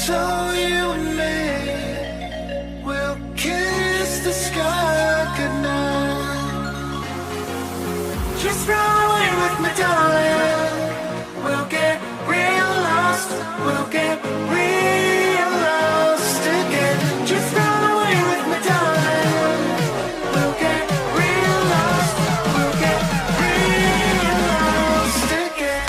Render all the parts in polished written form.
it's all you and me. We'll kiss the sky goodnight. Just run away with me, darling. We'll get real lost. We'll get real lost again. Just run away with me, darling. We'll get real lost. We'll get real lost again.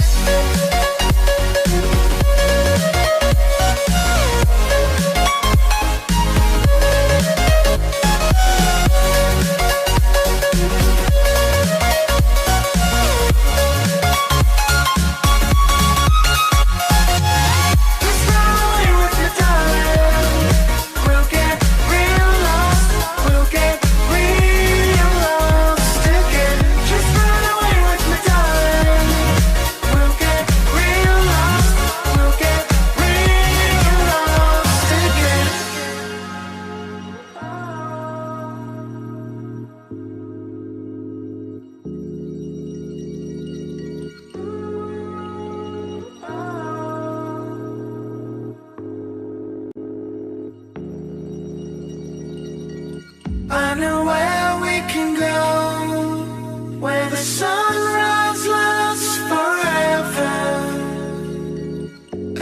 I know where we can go, where the sunrise lasts forever,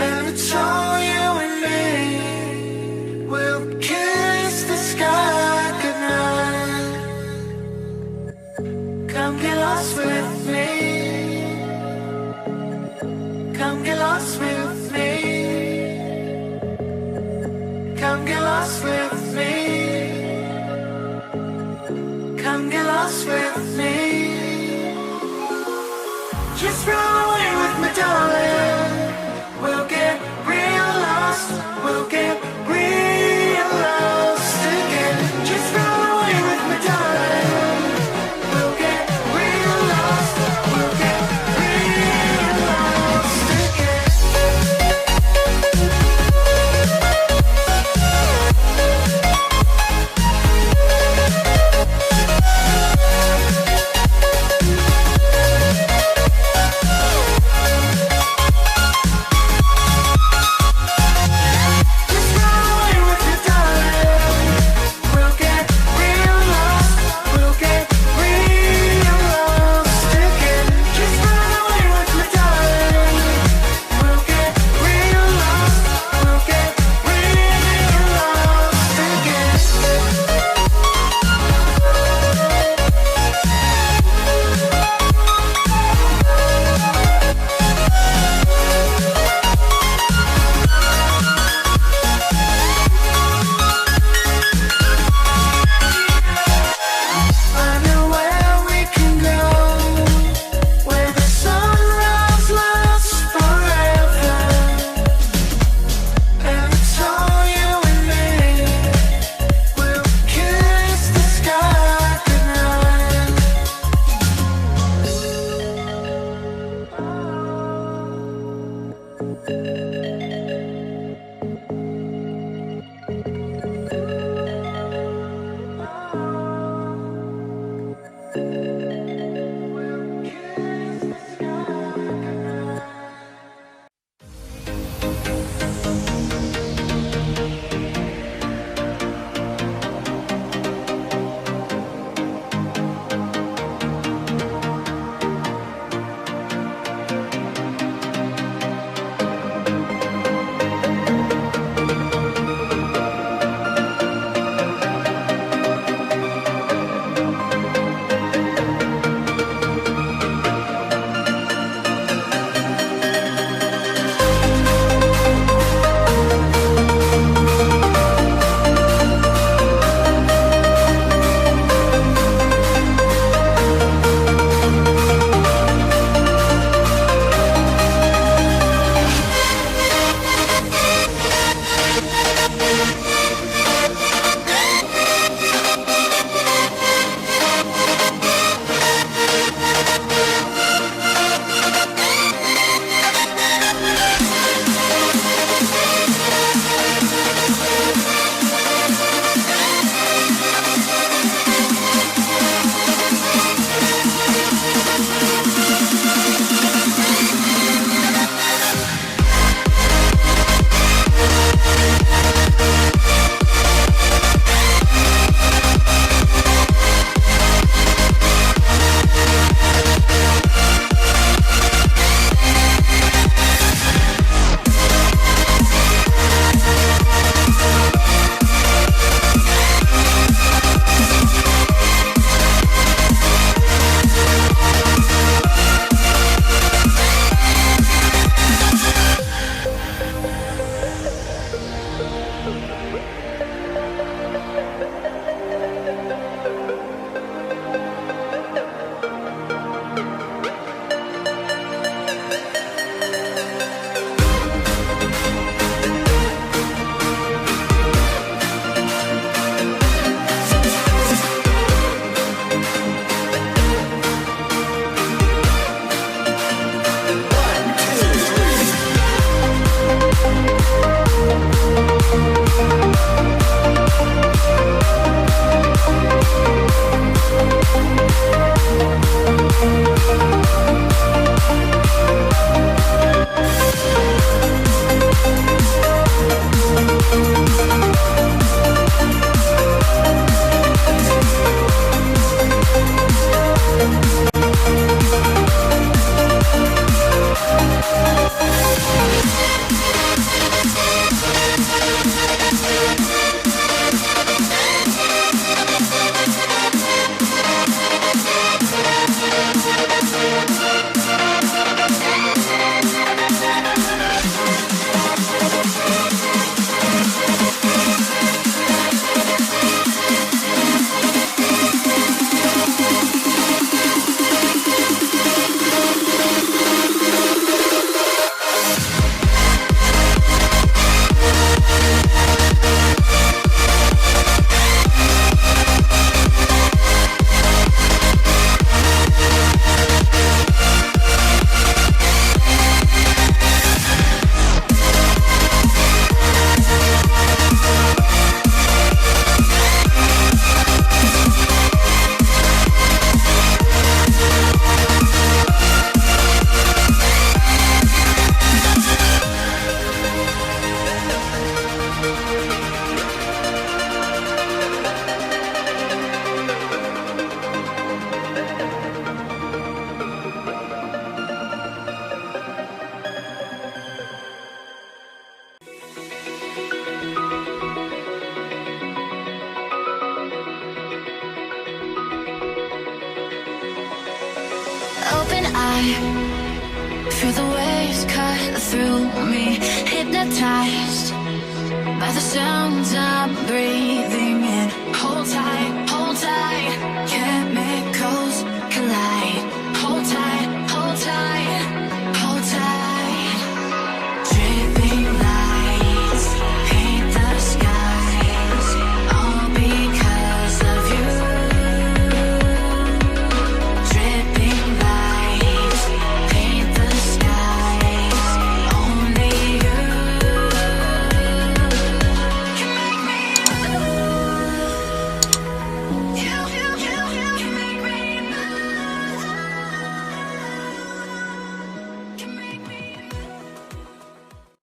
and it's all you and me. We'll kiss the sky goodnight. Come get lost with me. Come get lost with me. Come get lost with me. Come get lost with me. Just run away with me, darling. We'll get real lost. We'll get real lost again. Just run away with me, darling. We'll get real lost. We'll get real lost again. vibe. Feel the waves cut through me, hypnotized by the sounds I'm breathing in. Hold tight.